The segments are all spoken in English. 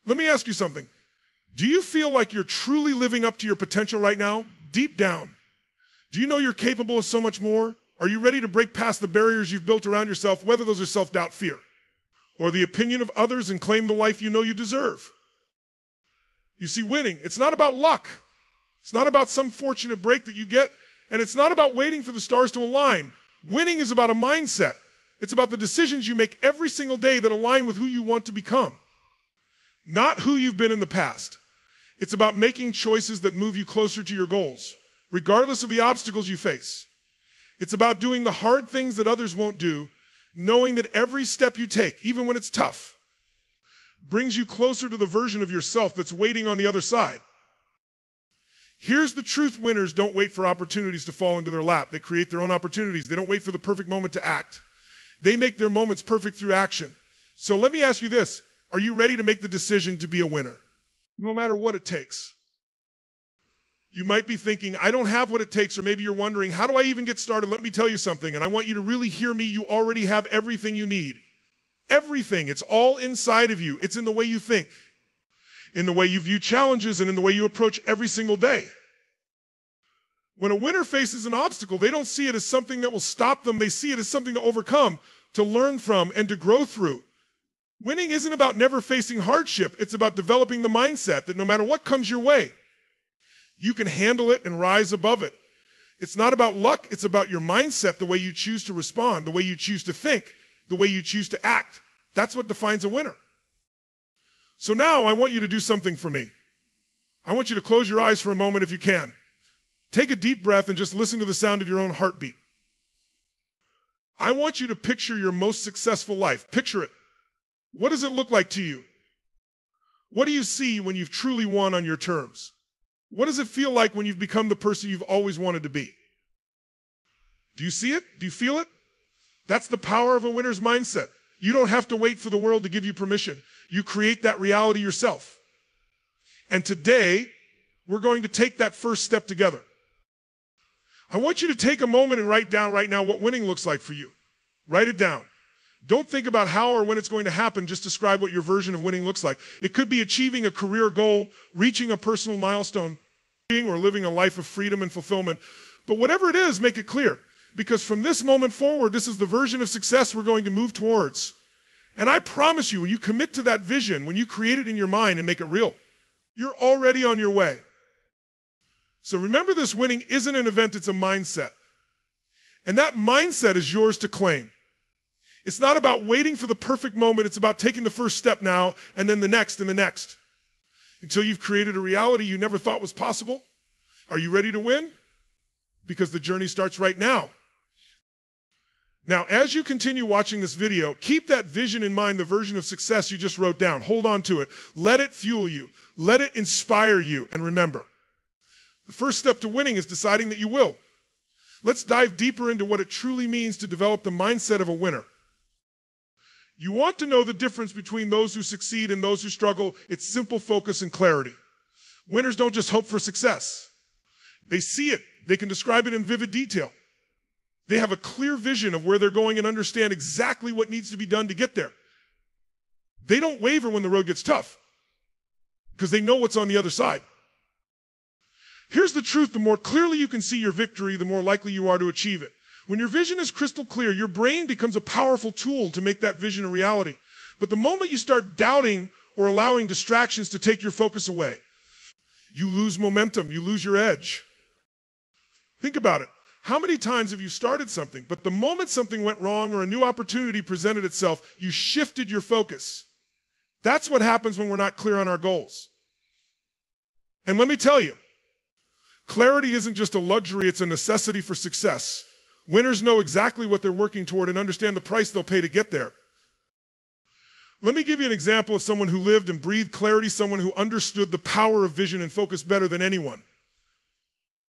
Let me ask you something. Do you feel like you're truly living up to your potential right now? Deep down. Do you know you're capable of so much more? Are you ready to break past the barriers you've built around yourself, whether those are self-doubt, fear, or the opinion of others, and claim the life you know you deserve? You see, winning, it's not about luck. It's not about some fortunate break that you get, and it's not about waiting for the stars to align. Winning is about a mindset. It's about the decisions you make every single day that align with who you want to become, not who you've been in the past. It's about making choices that move you closer to your goals, regardless of the obstacles you face. It's about doing the hard things that others won't do, knowing that every step you take, even when it's tough, brings you closer to the version of yourself that's waiting on the other side. Here's the truth: winners don't wait for opportunities to fall into their lap. They create their own opportunities. They don't wait for the perfect moment to act. They make their moments perfect through action. So let me ask you this. Are you ready to make the decision to be a winner? No matter what it takes. You might be thinking, I don't have what it takes, or maybe you're wondering, how do I even get started? Let me tell you something, and I want you to really hear me. You already have everything you need. Everything. It's all inside of you. It's in the way you think, in the way you view challenges, and in the way you approach every single day. When a winner faces an obstacle, they don't see it as something that will stop them. They see it as something to overcome, to learn from, and to grow through. Winning isn't about never facing hardship. It's about developing the mindset that no matter what comes your way, you can handle it and rise above it. It's not about luck. It's about your mindset, the way you choose to respond, the way you choose to think, the way you choose to act. That's what defines a winner. So now I want you to do something for me. I want you to close your eyes for a moment if you can. Take a deep breath and just listen to the sound of your own heartbeat. I want you to picture your most successful life. Picture it. What does it look like to you? What do you see when you've truly won on your terms? What does it feel like when you've become the person you've always wanted to be? Do you see it? Do you feel it? That's the power of a winner's mindset. You don't have to wait for the world to give you permission. You create that reality yourself. And today, we're going to take that first step together. I want you to take a moment and write down right now what winning looks like for you. Write it down. Don't think about how or when it's going to happen. Just describe what your version of winning looks like. It could be achieving a career goal, reaching a personal milestone, or living a life of freedom and fulfillment. But whatever it is, make it clear. Because from this moment forward, this is the version of success we're going to move towards. And I promise you, when you commit to that vision, when you create it in your mind and make it real, you're already on your way. So remember, this winning isn't an event, it's a mindset. And that mindset is yours to claim. It's not about waiting for the perfect moment. It's about taking the first step now, and then the next and the next, until you've created a reality you never thought was possible. Are you ready to win? Because the journey starts right now. Now, as you continue watching this video, keep that vision in mind, the version of success you just wrote down. Hold on to it. Let it fuel you. Let it inspire you. And remember, the first step to winning is deciding that you will. Let's dive deeper into what it truly means to develop the mindset of a winner. You want to know the difference between those who succeed and those who struggle. It's simple focus and clarity. Winners don't just hope for success. They see it. They can describe it in vivid detail. They have a clear vision of where they're going and understand exactly what needs to be done to get there. They don't waver when the road gets tough because they know what's on the other side. Here's the truth. The more clearly you can see your victory, the more likely you are to achieve it. When your vision is crystal clear, your brain becomes a powerful tool to make that vision a reality. But the moment you start doubting or allowing distractions to take your focus away, you lose momentum, you lose your edge. Think about it. How many times have you started something, but the moment something went wrong or a new opportunity presented itself, you shifted your focus? That's what happens when we're not clear on our goals. And let me tell you, clarity isn't just a luxury, it's a necessity for success. Winners know exactly what they're working toward and understand the price they'll pay to get there. Let me give you an example of someone who lived and breathed clarity, someone who understood the power of vision and focus better than anyone.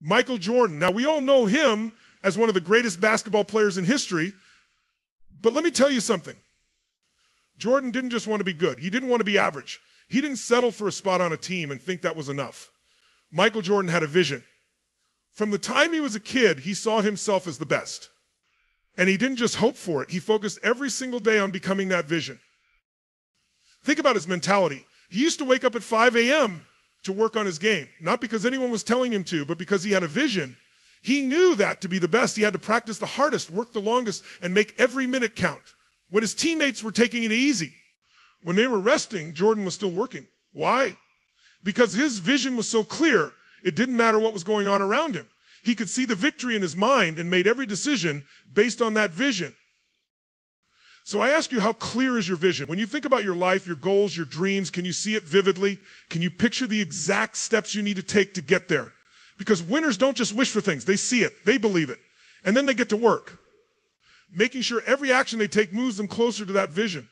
Michael Jordan. Now, we all know him as one of the greatest basketball players in history, but let me tell you something. Jordan didn't just want to be good. He didn't want to be average. He didn't settle for a spot on a team and think that was enough. Michael Jordan had a vision. From the time he was a kid, he saw himself as the best. And he didn't just hope for it. He focused every single day on becoming that vision. Think about his mentality. He used to wake up at 5 a.m. to work on his game, not because anyone was telling him to, but because he had a vision. He knew that to be the best, he had to practice the hardest, work the longest, and make every minute count. When his teammates were taking it easy, when they were resting, Jordan was still working. Why? Because his vision was so clear, it didn't matter what was going on around him. He could see the victory in his mind and made every decision based on that vision. So I ask you, how clear is your vision? When you think about your life, your goals, your dreams, can you see it vividly? Can you picture the exact steps you need to take to get there? Because winners don't just wish for things. They see it. They believe it. And then they get to work, making sure every action they take moves them closer to that vision.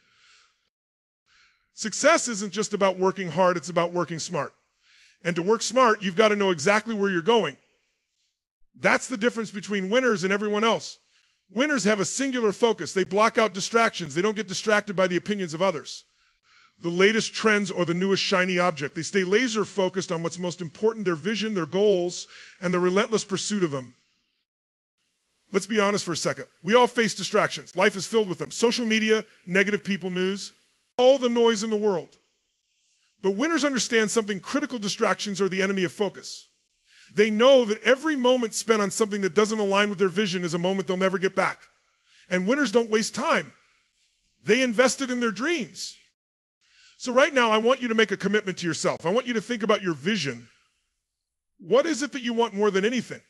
Success isn't just about working hard. It's about working smart. And to work smart, you've got to know exactly where you're going. That's the difference between winners and everyone else. Winners have a singular focus. They block out distractions. They don't get distracted by the opinions of others, the latest trends, or the newest shiny object. They stay laser focused on what's most important, their vision, their goals, and the relentless pursuit of them. Let's be honest for a second. We all face distractions. Life is filled with them. Social media, negative people, news, all the noise in the world. But winners understand something critical: distractions are the enemy of focus. They know that every moment spent on something that doesn't align with their vision is a moment they'll never get back. And winners don't waste time. They invest it in their dreams. So right now, I want you to make a commitment to yourself. I want you to think about your vision. What is it that you want more than anything?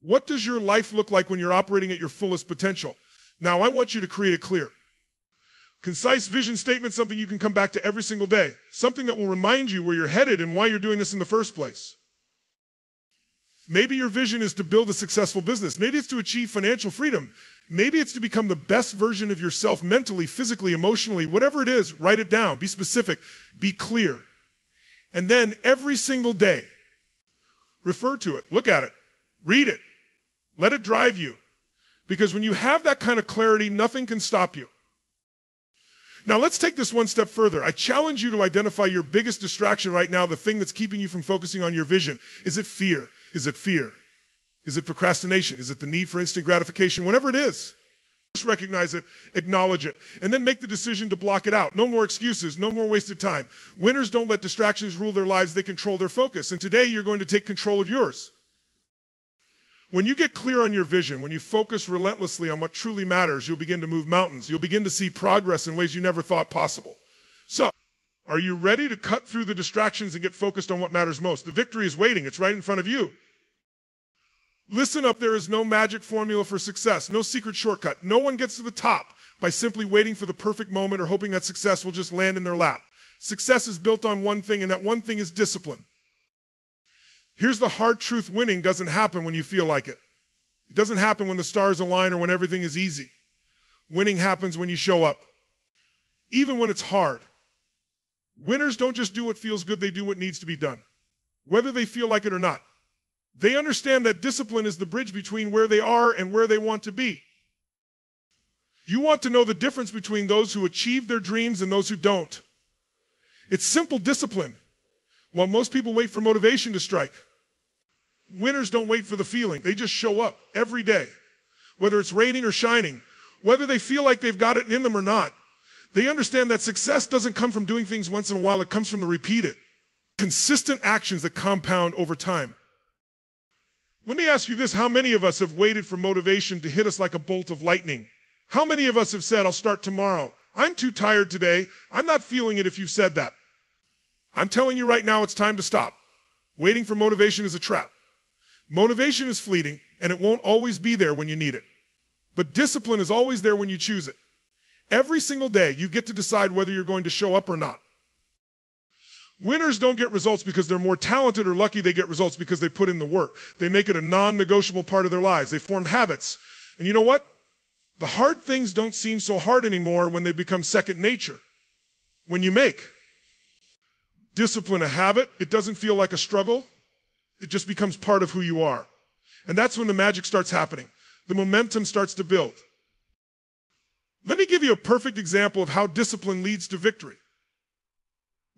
What does your life look like when you're operating at your fullest potential? Now, I want you to create a clear, concise vision statement, something you can come back to every single day, something that will remind you where you're headed and why you're doing this in the first place. Maybe your vision is to build a successful business. Maybe it's to achieve financial freedom. Maybe it's to become the best version of yourself mentally, physically, emotionally, whatever it is. Write it down. Be specific. Be clear. And then every single day, refer to it. Look at it. Read it. Let it drive you. Because when you have that kind of clarity, nothing can stop you. Now let's take this one step further. I challenge you to identify your biggest distraction right now, the thing that's keeping you from focusing on your vision. Is it fear? Is it fear? Is it procrastination? Is it the need for instant gratification? Whatever it is, just recognize it, acknowledge it, and then make the decision to block it out. No more excuses, no more wasted time. Winners don't let distractions rule their lives, they control their focus. And today you're going to take control of yours. When you get clear on your vision, when you focus relentlessly on what truly matters, you'll begin to move mountains. You'll begin to see progress in ways you never thought possible. So, are you ready to cut through the distractions and get focused on what matters most? The victory is waiting. It's right in front of you. Listen up, there is no magic formula for success, no secret shortcut. No one gets to the top by simply waiting for the perfect moment or hoping that success will just land in their lap. Success is built on one thing, and that one thing is discipline. Here's the hard truth: winning doesn't happen when you feel like it. It doesn't happen when the stars align or when everything is easy. Winning happens when you show up, even when it's hard. Winners don't just do what feels good, they do what needs to be done, whether they feel like it or not. They understand that discipline is the bridge between where they are and where they want to be. You want to know the difference between those who achieve their dreams and those who don't. It's simple discipline. While most people wait for motivation to strike, winners don't wait for the feeling. They just show up every day, whether it's raining or shining, whether they feel like they've got it in them or not. They understand that success doesn't come from doing things once in a while. It comes from the repeated, consistent actions that compound over time. Let me ask you this: how many of us have waited for motivation to hit us like a bolt of lightning? How many of us have said, I'll start tomorrow? I'm too tired today. I'm not feeling it. If you've said that, I'm telling you right now, it's time to stop. Waiting for motivation is a trap. Motivation is fleeting, and it won't always be there when you need it. But discipline is always there when you choose it. Every single day, you get to decide whether you're going to show up or not. Winners don't get results because they're more talented or lucky. They get results because they put in the work. They make it a non-negotiable part of their lives. They form habits. And you know what? The hard things don't seem so hard anymore when they become second nature. When you make discipline a habit, it doesn't feel like a struggle. It just becomes part of who you are. And that's when the magic starts happening. The momentum starts to build. Let me give you a perfect example of how discipline leads to victory.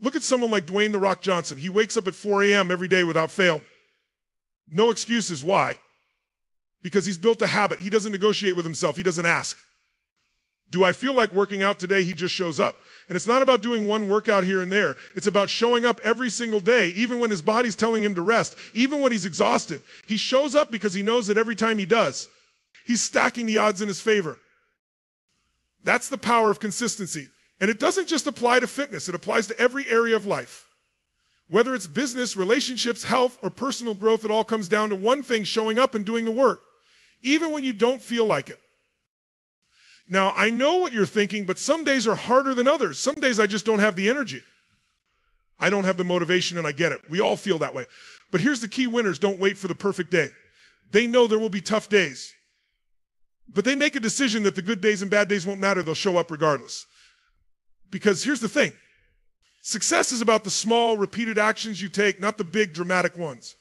Look at someone like Dwayne "The Rock" Johnson. He wakes up at 4 a.m. every day without fail. No excuses. Why? Because he's built a habit. He doesn't negotiate with himself. He doesn't ask. Do I feel like working out today? He just shows up. And it's not about doing one workout here and there. It's about showing up every single day, even when his body's telling him to rest, even when he's exhausted. He shows up because he knows that every time he does, he's stacking the odds in his favor. That's the power of consistency. And it doesn't just apply to fitness. It applies to every area of life. Whether it's business, relationships, health, or personal growth, it all comes down to one thing: showing up and doing the work, even when you don't feel like it. Now, I know what you're thinking, but some days are harder than others. Some days I just don't have the energy. I don't have the motivation, and I get it. We all feel that way. But here's the key: winners don't wait for the perfect day. They know there will be tough days. But they make a decision that the good days and bad days won't matter. They'll show up regardless. Because here's the thing. Success is about the small, repeated actions you take, not the big, dramatic ones.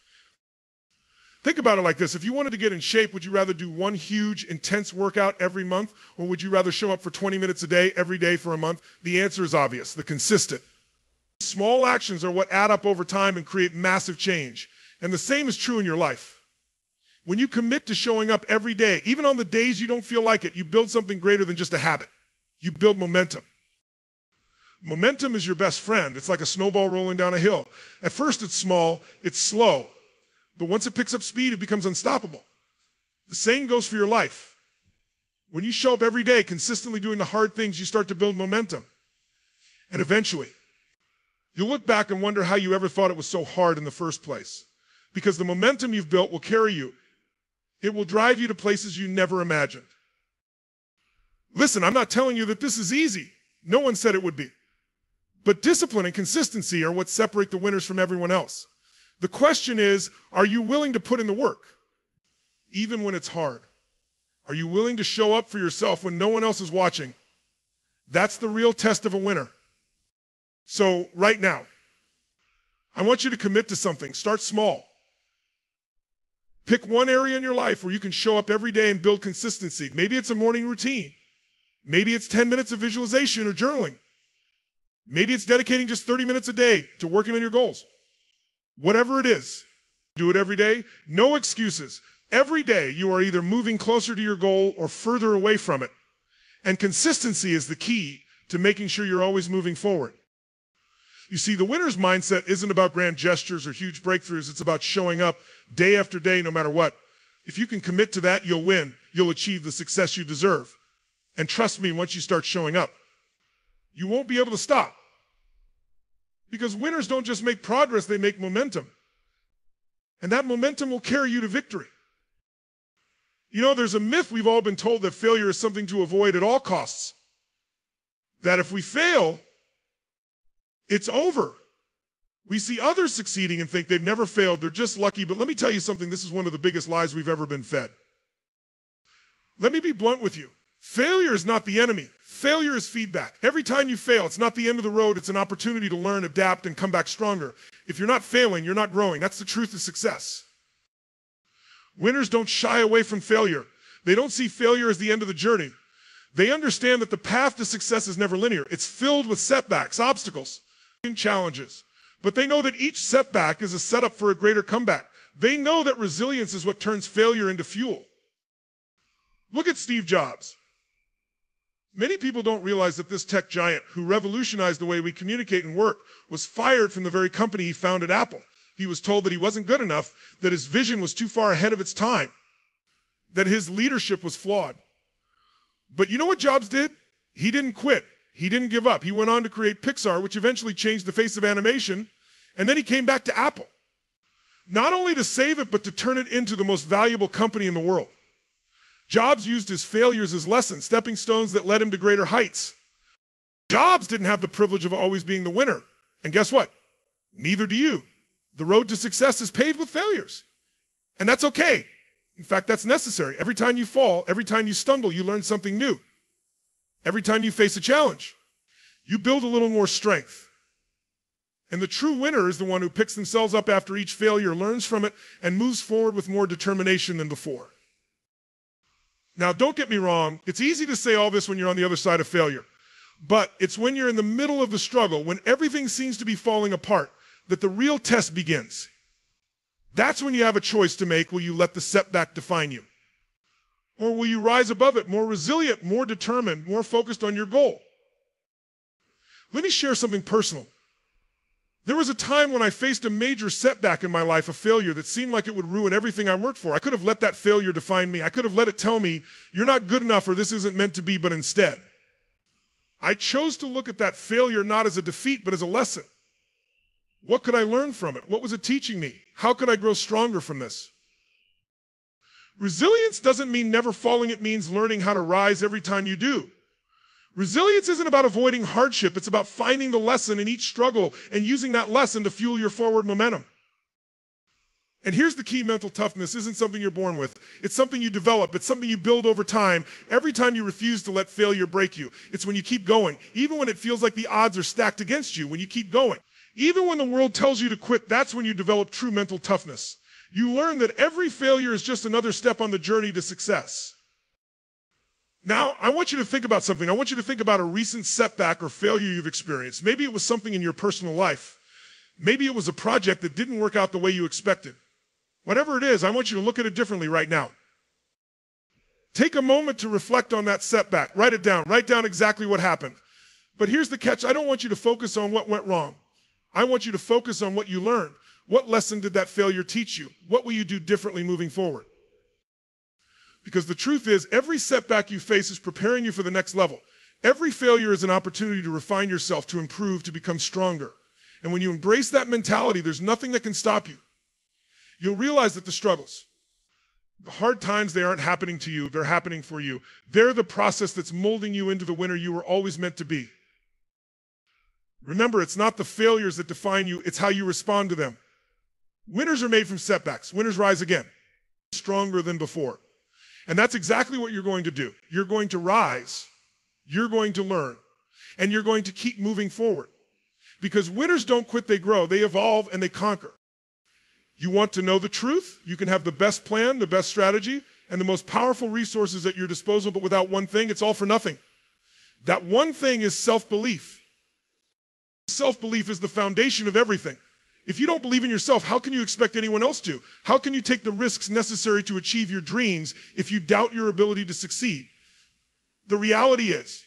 Think about it like this. If you wanted to get in shape, would you rather do one huge, intense workout every month, or would you rather show up for 20 minutes a day, every day for a month? The answer is obvious: the consistent. Small actions are what add up over time and create massive change. And the same is true in your life. When you commit to showing up every day, even on the days you don't feel like it, you build something greater than just a habit. You build momentum. Momentum is your best friend. It's like a snowball rolling down a hill. At first it's small, it's slow. But once it picks up speed, it becomes unstoppable. The same goes for your life. When you show up every day, consistently doing the hard things, you start to build momentum. And eventually, you'll look back and wonder how you ever thought it was so hard in the first place. Because the momentum you've built will carry you. It will drive you to places you never imagined. Listen, I'm not telling you that this is easy. No one said it would be. But discipline and consistency are what separate the winners from everyone else. The question is, are you willing to put in the work, even when it's hard? Are you willing to show up for yourself when no one else is watching? That's the real test of a winner. So right now, I want you to commit to something. Start small. Pick one area in your life where you can show up every day and build consistency. Maybe it's a morning routine. Maybe it's 10 minutes of visualization or journaling. Maybe it's dedicating just 30 minutes a day to working on your goals. Whatever it is, do it every day. No excuses. Every day you are either moving closer to your goal or further away from it. And consistency is the key to making sure you're always moving forward. You see, the winner's mindset isn't about grand gestures or huge breakthroughs. It's about showing up day after day, no matter what. If you can commit to that, you'll win. You'll achieve the success you deserve. And trust me, once you start showing up, you won't be able to stop. Because winners don't just make progress, they make momentum. And that momentum will carry you to victory. You know, there's a myth we've all been told that failure is something to avoid at all costs. That if we fail, it's over. We see others succeeding and think they've never failed, they're just lucky. But let me tell you something, this is one of the biggest lies we've ever been fed. Let me be blunt with you. Failure is not the enemy. Failure is feedback. Every time you fail, it's not the end of the road. It's an opportunity to learn, adapt, and come back stronger. If you're not failing, you're not growing. That's the truth of success. Winners don't shy away from failure. They don't see failure as the end of the journey. They understand that the path to success is never linear. It's filled with setbacks, obstacles, and challenges. But they know that each setback is a setup for a greater comeback. They know that resilience is what turns failure into fuel. Look at Steve Jobs. Many people don't realize that this tech giant, who revolutionized the way we communicate and work, was fired from the very company he founded, Apple. He was told that he wasn't good enough, that his vision was too far ahead of its time, that his leadership was flawed. But you know what Jobs did? He didn't quit. He didn't give up. He went on to create Pixar, which eventually changed the face of animation, and then he came back to Apple. Not only to save it, but to turn it into the most valuable company in the world. Jobs used his failures as lessons, stepping stones that led him to greater heights. Jobs didn't have the privilege of always being the winner. And guess what? Neither do you. The road to success is paved with failures. And that's okay. In fact, that's necessary. Every time you fall, every time you stumble, you learn something new. Every time you face a challenge, you build a little more strength. And the true winner is the one who picks themselves up after each failure, learns from it, and moves forward with more determination than before. Now, don't get me wrong. It's easy to say all this when you're on the other side of failure. But it's when you're in the middle of the struggle, when everything seems to be falling apart, that the real test begins. That's when you have a choice to make. Will you let the setback define you? Or will you rise above it, more resilient, more determined, more focused on your goal? Let me share something personal. There was a time when I faced a major setback in my life, a failure that seemed like it would ruin everything I worked for. I could have let that failure define me. I could have let it tell me, you're not good enough or this isn't meant to be, but instead, I chose to look at that failure not as a defeat, but as a lesson. What could I learn from it? What was it teaching me? How could I grow stronger from this? Resilience doesn't mean never falling. It means learning how to rise every time you do. Resilience isn't about avoiding hardship. It's about finding the lesson in each struggle and using that lesson to fuel your forward momentum. And here's the key: mental toughness isn't something you're born with. It's something you develop. It's something you build over time. Every time you refuse to let failure break you, it's when you keep going. Even when it feels like the odds are stacked against you, when you keep going. Even when the world tells you to quit, that's when you develop true mental toughness. You learn that every failure is just another step on the journey to success. Now, I want you to think about something. I want you to think about a recent setback or failure you've experienced. Maybe it was something in your personal life. Maybe it was a project that didn't work out the way you expected. Whatever it is, I want you to look at it differently right now. Take a moment to reflect on that setback. Write it down. Write down exactly what happened. But here's the catch. I don't want you to focus on what went wrong. I want you to focus on what you learned. What lesson did that failure teach you? What will you do differently moving forward? Because the truth is, every setback you face is preparing you for the next level. Every failure is an opportunity to refine yourself, to improve, to become stronger. And when you embrace that mentality, there's nothing that can stop you. You'll realize that the struggles, the hard times, they aren't happening to you. They're happening for you. They're the process that's molding you into the winner you were always meant to be. Remember, it's not the failures that define you. It's how you respond to them. Winners are made from setbacks. Winners rise again, stronger than before. And that's exactly what you're going to do. You're going to rise, you're going to learn, and you're going to keep moving forward. Because winners don't quit, they grow, they evolve, and they conquer. You want to know the truth? You can have the best plan, the best strategy, and the most powerful resources at your disposal, but without one thing, it's all for nothing. That one thing is self-belief. Self-belief is the foundation of everything. If you don't believe in yourself, how can you expect anyone else to? How can you take the risks necessary to achieve your dreams if you doubt your ability to succeed? The reality is,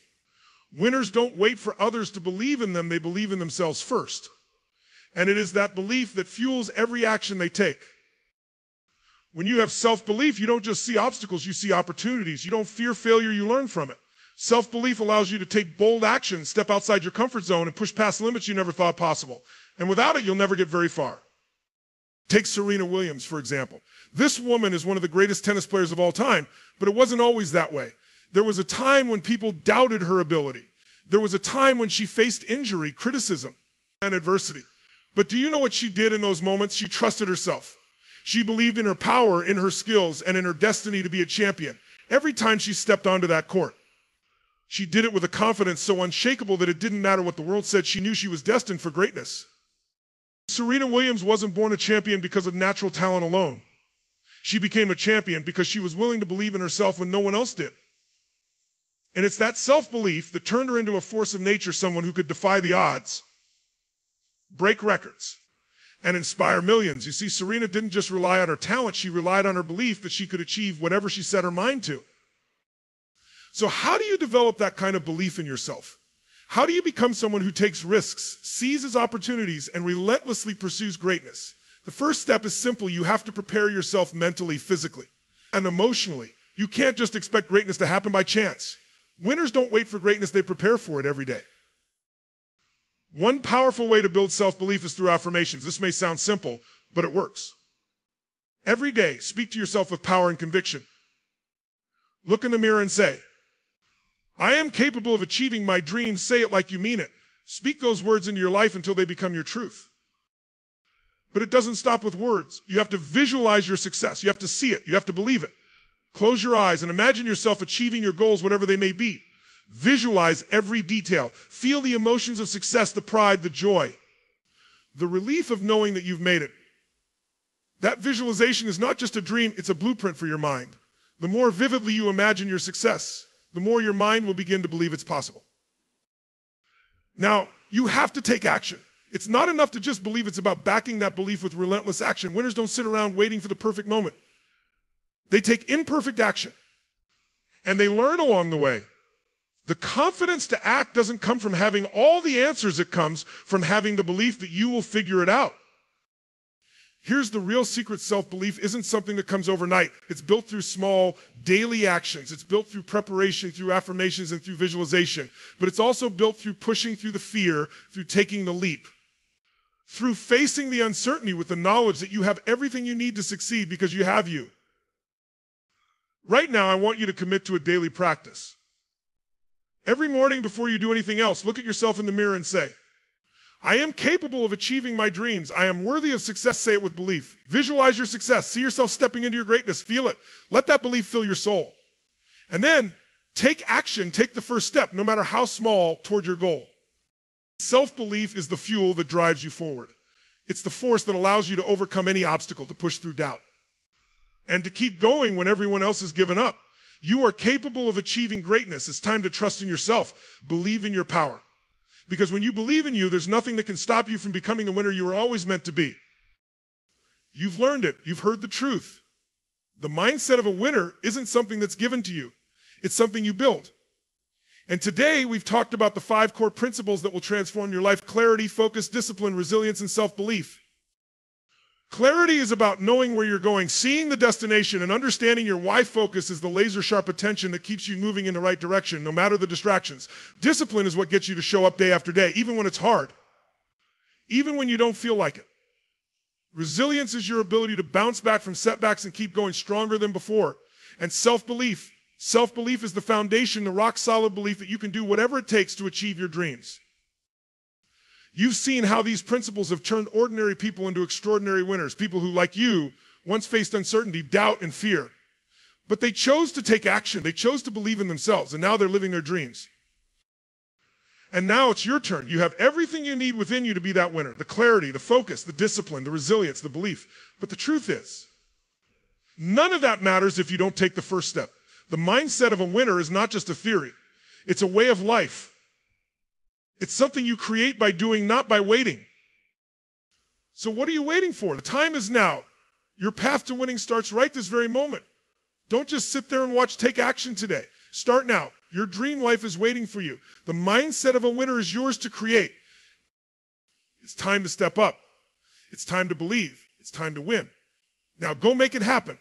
winners don't wait for others to believe in them, they believe in themselves first. And it is that belief that fuels every action they take. When you have self-belief, you don't just see obstacles, you see opportunities. You don't fear failure, you learn from it. Self-belief allows you to take bold action, step outside your comfort zone, and push past limits you never thought possible. And without it, you'll never get very far. Take Serena Williams, for example. This woman is one of the greatest tennis players of all time, but it wasn't always that way. There was a time when people doubted her ability. There was a time when she faced injury, criticism, and adversity. But do you know what she did in those moments? She trusted herself. She believed in her power, in her skills, and in her destiny to be a champion. Every time she stepped onto that court, she did it with a confidence so unshakable that it didn't matter what the world said. She knew she was destined for greatness. Serena Williams wasn't born a champion because of natural talent alone. She became a champion because she was willing to believe in herself when no one else did. And it's that self-belief that turned her into a force of nature, someone who could defy the odds, break records, and inspire millions. You see, Serena didn't just rely on her talent, she relied on her belief that she could achieve whatever she set her mind to. So how do you develop that kind of belief in yourself? How do you become someone who takes risks, seizes opportunities, and relentlessly pursues greatness? The first step is simple. You have to prepare yourself mentally, physically, and emotionally. You can't just expect greatness to happen by chance. Winners don't wait for greatness, they prepare for it every day. One powerful way to build self-belief is through affirmations. This may sound simple, but it works. Every day, speak to yourself with power and conviction. Look in the mirror and say, I am capable of achieving my dreams. Say it like you mean it. Speak those words into your life until they become your truth. But it doesn't stop with words. You have to visualize your success. You have to see it. You have to believe it. Close your eyes and imagine yourself achieving your goals, whatever they may be. Visualize every detail. Feel the emotions of success, the pride, the joy, the relief of knowing that you've made it. That visualization is not just a dream, it's a blueprint for your mind. The more vividly you imagine your success, the more your mind will begin to believe it's possible. Now, you have to take action. It's not enough to just believe. It's about backing that belief with relentless action. Winners don't sit around waiting for the perfect moment. They take imperfect action. and they learn along the way. The confidence to act doesn't come from having all the answers. It comes from having the belief that you will figure it out. Here's the real secret: self-belief isn't something that comes overnight. It's built through small daily actions. It's built through preparation, through affirmations, and through visualization. But it's also built through pushing through the fear, through taking the leap, through facing the uncertainty with the knowledge that you have everything you need to succeed because you have you. Right now, I want you to commit to a daily practice. Every morning before you do anything else, look at yourself in the mirror and say, I am capable of achieving my dreams. I am worthy of success. Say it with belief. Visualize your success. See yourself stepping into your greatness. Feel it. Let that belief fill your soul. And then take action. Take the first step, no matter how small, toward your goal. Self-belief is the fuel that drives you forward. It's the force that allows you to overcome any obstacle, to push through doubt, and to keep going when everyone else has given up. You are capable of achieving greatness. It's time to trust in yourself. Believe in your power. Because when you believe in you, there's nothing that can stop you from becoming the winner you were always meant to be. You've learned it. You've heard the truth. The mindset of a winner isn't something that's given to you. It's something you build. And today, we've talked about the 5 core principles that will transform your life: clarity, focus, discipline, resilience, and self-belief. Clarity is about knowing where you're going, seeing the destination, and understanding your why. Focus is the laser-sharp attention that keeps you moving in the right direction, no matter the distractions. Discipline is what gets you to show up day after day, even when it's hard, even when you don't feel like it. Resilience is your ability to bounce back from setbacks and keep going stronger than before. And self-belief is the foundation, the rock-solid belief that you can do whatever it takes to achieve your dreams. You've seen how these principles have turned ordinary people into extraordinary winners, people who, like you, once faced uncertainty, doubt, and fear. But they chose to take action. They chose to believe in themselves, and now they're living their dreams. And now it's your turn. You have everything you need within you to be that winner: the clarity, the focus, the discipline, the resilience, the belief. But the truth is, none of that matters if you don't take the first step. The mindset of a winner is not just a theory. It's a way of life. It's something you create by doing, not by waiting. So what are you waiting for? The time is now. Your path to winning starts right this very moment. Don't just sit there and watch. Take action today. Start now. Your dream life is waiting for you. The mindset of a winner is yours to create. It's time to step up. It's time to believe. It's time to win. Now go make it happen.